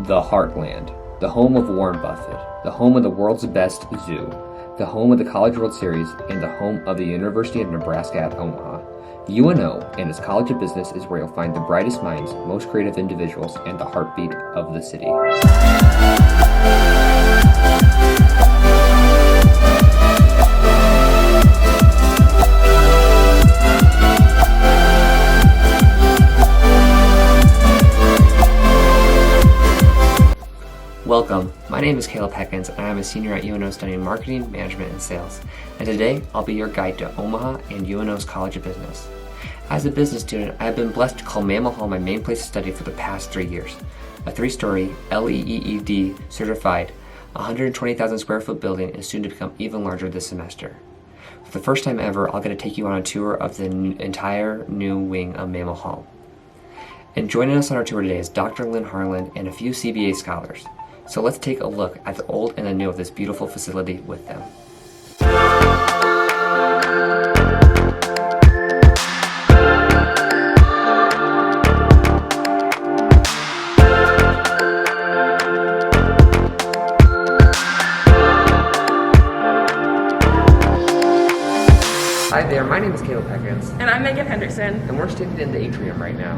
The Heartland, the home of Warren Buffett, the home of the world's best zoo, the home of the College World Series, and the home of the University of Nebraska at Omaha. UNO and its College of Business is where you'll find the brightest minds, most creative individuals, and the heartbeat of the city. Welcome, my name is Caleb Heckens and I'm a senior at UNO studying marketing, management, and sales. And today, I'll be your guide to Omaha and UNO's College of Business. As a business student, I've been blessed to call Memo home my main place to study for the past 3 years. A 3-story, LEED certified, 120,000 square foot building is soon to become even larger this semester. For the first time ever, I'll get to take you on a tour of the entire new wing of Memo Hall. And joining us on our tour today is Dr. Lynn Harlan and a few CBA scholars. So let's take a look at the old and the new of this beautiful facility with them. Hi there, my name is Caleb Heckens. And I'm Megan Henderson. And we're standing in the atrium right now.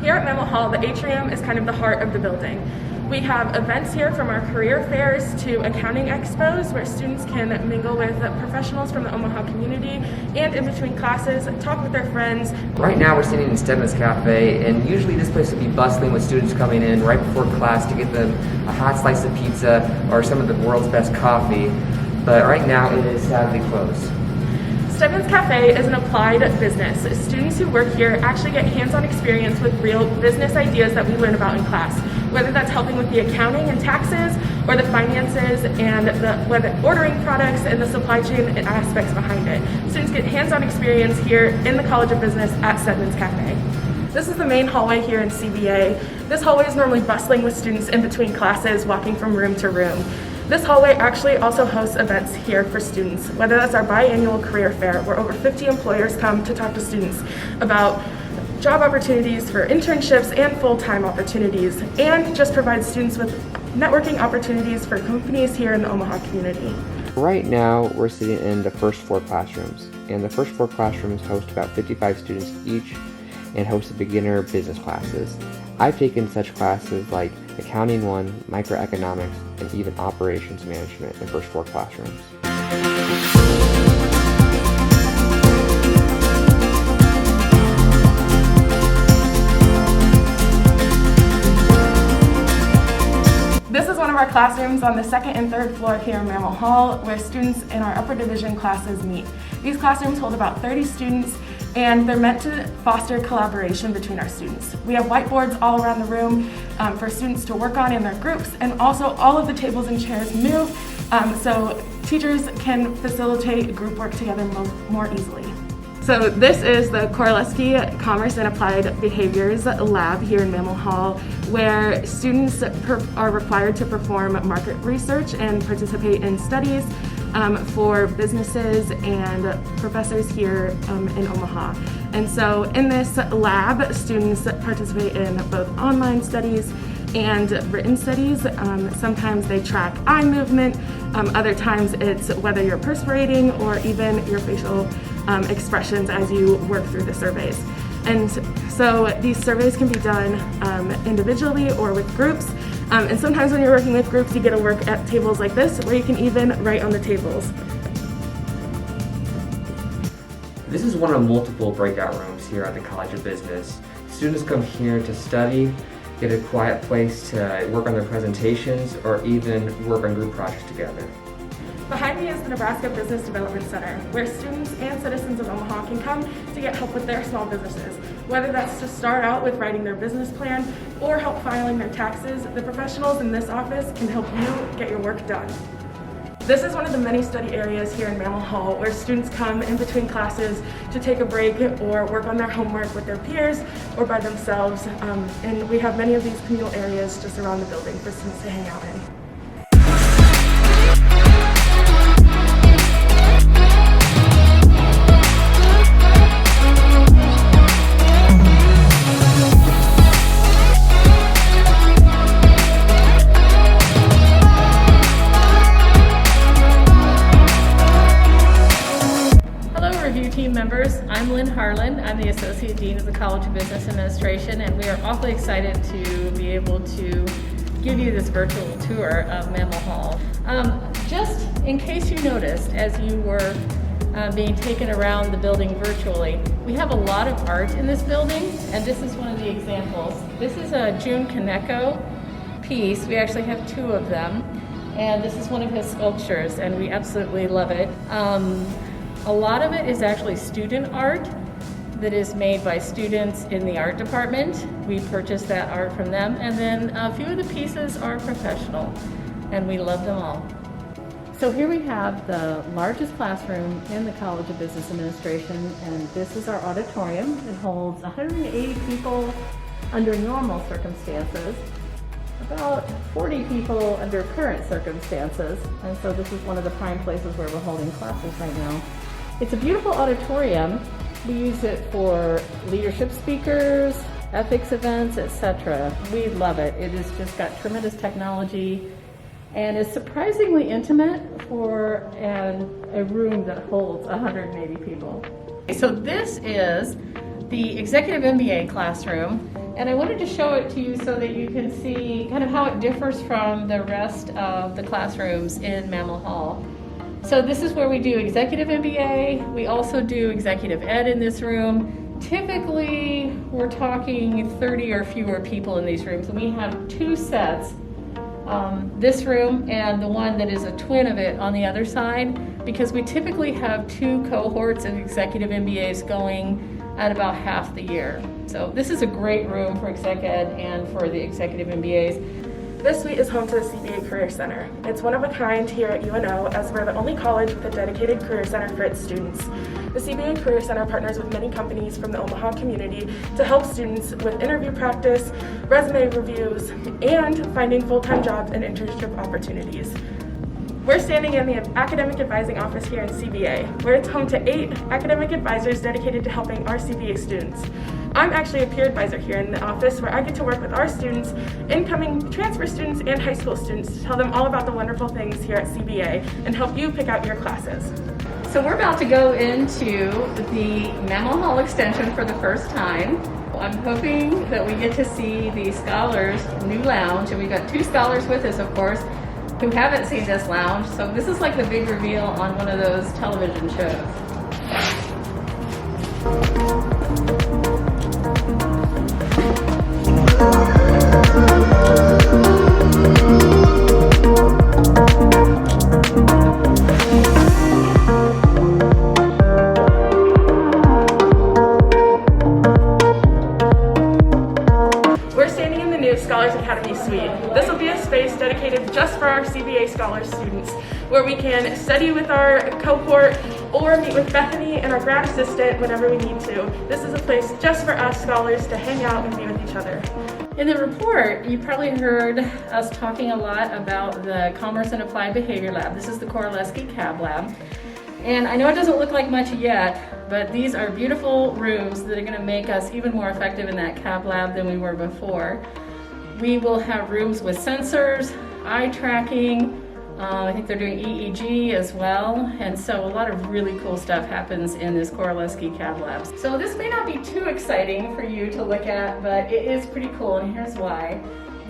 Here at Memo Hall, the atrium is kind of the heart of the building. We have events here from our career fairs to accounting expos where students can mingle with professionals from the Omaha community and in between classes, talk with their friends. Right now we're sitting in Stedman's Cafe, and usually this place would be bustling with students coming in right before class to get them a hot slice of pizza or some of the world's best coffee, but right now it is sadly closed. Stedman's Cafe is an applied business. Students who work here actually get hands-on experience with real business ideas that we learn about in class, whether that's helping with the accounting and taxes or the finances and whether ordering products and the supply chain aspects behind it. Students get hands-on experience here in the College of Business at Stedman's Cafe. This is the main hallway here in CBA. This hallway is normally bustling with students in between classes, walking from room to room. This hallway actually also hosts events here for students, whether that's our biannual career fair, where over 50 employers come to talk to students about job opportunities for internships and full-time opportunities, and just provide students with networking opportunities for companies here in the Omaha community. Right now, we're sitting in the first floor classrooms, and the first floor classrooms host about 55 students each and host beginner business classes. I've taken such classes like Accounting 1, Microeconomics, and even Operations Management in first floor classrooms. This is one of our classrooms on the second and third floor here in Memo Hall, where students in our upper division classes meet. These classrooms hold about 30 students, and they're meant to foster collaboration between our students. We have whiteboards all around the room for students to work on in their groups, and also all of the tables and chairs move so teachers can facilitate group work together more easily. So this is the Koraleski Commerce and Applied Behaviors Lab here in Memo Hall, where students are required to perform market research and participate in studies for businesses and professors here in Omaha. And so in this lab, students participate in both online studies and written studies. Sometimes they track eye movement, other times it's whether you're perspirating or even your facial expressions as you work through the surveys. And so these surveys can be done individually or with groups. And sometimes when you're working with groups, you get to work at tables like this, where you can even write on the tables. This is one of multiple breakout rooms here at the College of Business. Students come here to study, get a quiet place to work on their presentations, or even work on group projects together. Behind me is the Nebraska Business Development Center, where students and citizens of Omaha can come to get help with their small businesses. Whether that's to start out with writing their business plan or help filing their taxes, the professionals in this office can help you get your work done. This is one of the many study areas here in Memo Hall where students come in between classes to take a break or work on their homework with their peers or by themselves. And we have many of these communal areas just around the building for students to hang out in. Lynn Harlan. I'm the Associate Dean of the College of Business Administration, and we are awfully excited to be able to give you this virtual tour of Memo Hall. Just in case you noticed, as you were being taken around the building virtually, we have a lot of art in this building, and this is one of the examples. This is a June Kaneko piece. We actually have two of them, and this is one of his sculptures, and we absolutely love it. A lot of it is actually student art that is made by students in the art department. We purchased that art from them, and then a few of the pieces are professional, and we love them all. So here we have the largest classroom in the College of Business Administration, and this is our auditorium. It holds 180 people under normal circumstances, about 40 people under current circumstances, and so this is one of the prime places where we're holding classes right now. It's a beautiful auditorium. We use it for leadership speakers, ethics events, etc. We love it. It has just got tremendous technology and is surprisingly intimate for a room that holds 180 people. So this is the Executive MBA classroom, and I wanted to show it to you so that you can see kind of how it differs from the rest of the classrooms in Memo Hall. So this is where we do Executive MBA. We also do Executive Ed in this room. Typically, we're talking 30 or fewer people in these rooms, and we have two sets. This room and the one that is a twin of it on the other side, because we typically have two cohorts of executive MBAs going at about half the year. So this is a great room for exec ed and for the executive MBAs. This suite is home to the Cba Career Center. It's one of a kind here at UNO, as we're the only college with a dedicated career center for its students. The Cba Career Center partners with many companies from the Omaha community to help students with interview practice, resume reviews, and finding full-time jobs and internship opportunities. We're standing in the Academic Advising Office here in CBA, where it's home to 8 academic advisors dedicated to helping our CBA students. I'm actually a peer advisor here in the office, where I get to work with our students, incoming transfer students, and high school students to tell them all about the wonderful things here at CBA and help you pick out your classes. So we're about to go into the Memo Hall extension for the first time. I'm hoping that we get to see the Scholars' new lounge, and we've got 2 scholars with us, of course, who haven't seen this lounge. So this is like the big reveal on one of those television shows. Scholars Academy Suite. This will be a space dedicated just for our CBA Scholars students, where we can study with our cohort or meet with Bethany and our grad assistant whenever we need to. This is a place just for us scholars to hang out and be with each other. In the report, you probably heard us talking a lot about the Commerce and Applied Behavior Lab. This is the Koraleski Cab Lab. And I know it doesn't look like much yet, but these are beautiful rooms that are going to make us even more effective in that cab lab than we were before. We will have rooms with sensors, eye tracking. I think they're doing EEG as well. And so a lot of really cool stuff happens in this Koraleski Cab Labs. So this may not be too exciting for you to look at, but it is pretty cool, and here's why.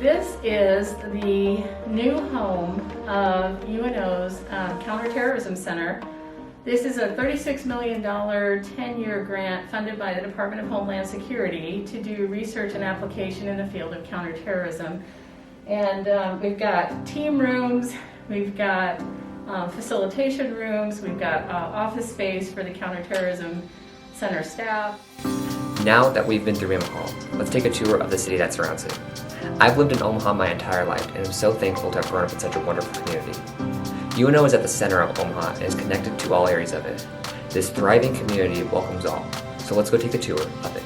This is the new home of UNO's Counterterrorism Center. This is a $36 million 10-year grant funded by the Department of Homeland Security to do research and application in the field of counterterrorism. And we've got team rooms, we've got facilitation rooms, we've got office space for the Counterterrorism Center staff. Now that we've been through Memo Hall, let's take a tour of the city that surrounds it. I've lived in Omaha my entire life, and am so thankful to have grown up in such a wonderful community. UNO is at the center of Omaha and is connected to all areas of it. This thriving community welcomes all, so let's go take a tour of it.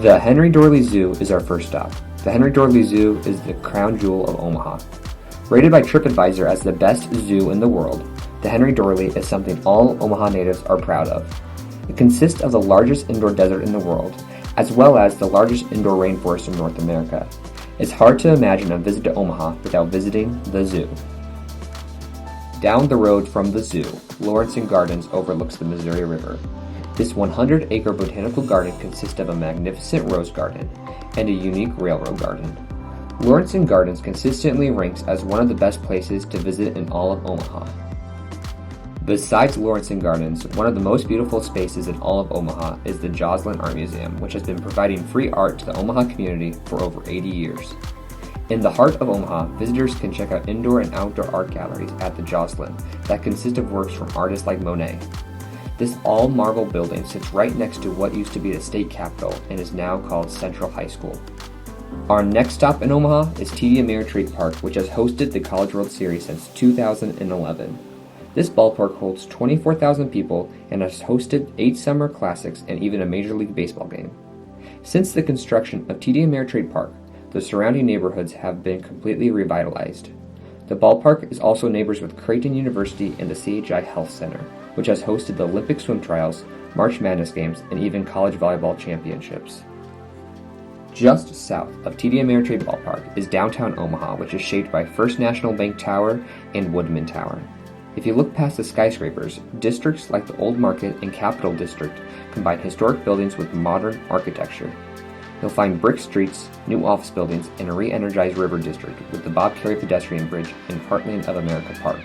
The Henry Doorly Zoo is our first stop. The Henry Doorly Zoo is the crown jewel of Omaha. Rated by TripAdvisor as the best zoo in the world, The Henry Doorly is something all Omaha natives are proud of. It consists of the largest indoor desert in the world, as well as the largest indoor rainforest in North America. It's hard to imagine a visit to Omaha without visiting the zoo. Down the road from the zoo, Lawrence Gardens overlooks the Missouri River. This 100-acre botanical garden consists of a magnificent rose garden and a unique railroad garden. Lawrence Gardens consistently ranks as one of the best places to visit in all of Omaha. Besides Lawrence Gardens, one of the most beautiful spaces in all of Omaha is the Joslin Art Museum, which has been providing free art to the Omaha community for over 80 years. In the heart of Omaha, visitors can check out indoor and outdoor art galleries at the Joslin that consist of works from artists like Monet. This all-marble building sits right next to what used to be the state capitol and is now called Central High School. Our next stop in Omaha is TD Ameritrade Park, which has hosted the College World Series since 2011. This ballpark holds 24,000 people and has hosted 8 summer classics and even a Major League Baseball game. Since the construction of TD Ameritrade Park, the surrounding neighborhoods have been completely revitalized. The ballpark is also neighbors with Creighton University and the CHI Health Center, which has hosted the Olympic swim trials, March Madness games, and even college volleyball championships. Just south of TD Ameritrade Ballpark is downtown Omaha, which is shaped by First National Bank Tower and Woodman Tower. If you look past the skyscrapers, districts like the Old Market and Capitol District combine historic buildings with modern architecture. You'll find brick streets, new office buildings, and a re-energized river district with the Bob Carey pedestrian bridge and Heartland of America Park.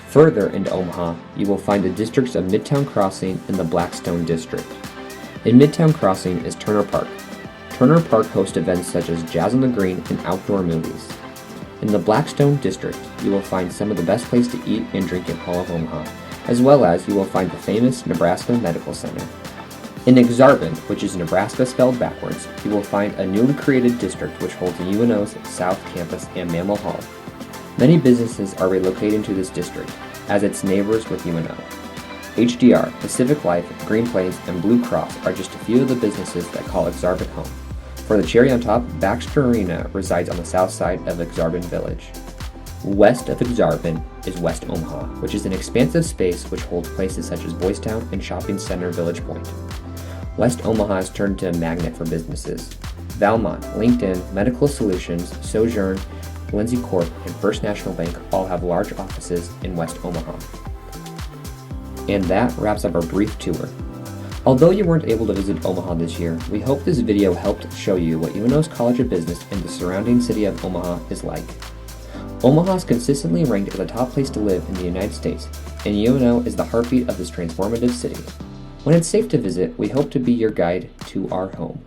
Further into Omaha, you will find the districts of Midtown Crossing and the Blackstone District. In Midtown Crossing is Turner Park. Turner Park hosts events such as Jazz on the Green and outdoor movies. In the Blackstone District, you will find some of the best places to eat and drink in all of Omaha, as well as you will find the famous Nebraska Medical Center. In Exarban, which is Nebraska spelled backwards, you will find a newly created district which holds UNO's South Campus and Memo Hall. Many businesses are relocating to this district, as its neighbors with UNO. HDR, Pacific Life, Green Plains, and Blue Cross are just a few of the businesses that call Exarban home. For the cherry on top, Baxter Arena resides on the south side of Exarban Village. West of Exarban is West Omaha, which is an expansive space which holds places such as Boys Town and Shopping Center Village Point. West Omaha has turned into a magnet for businesses. Valmont, LinkedIn, Medical Solutions, Sojourn, Lindsay Corp, and First National Bank all have large offices in West Omaha. And that wraps up our brief tour. Although you weren't able to visit Omaha this year, we hope this video helped show you what UNO's College of Business and the surrounding city of Omaha is like. Omaha is consistently ranked as a top place to live in the United States, and UNO is the heartbeat of this transformative city. When it's safe to visit, we hope to be your guide to our home.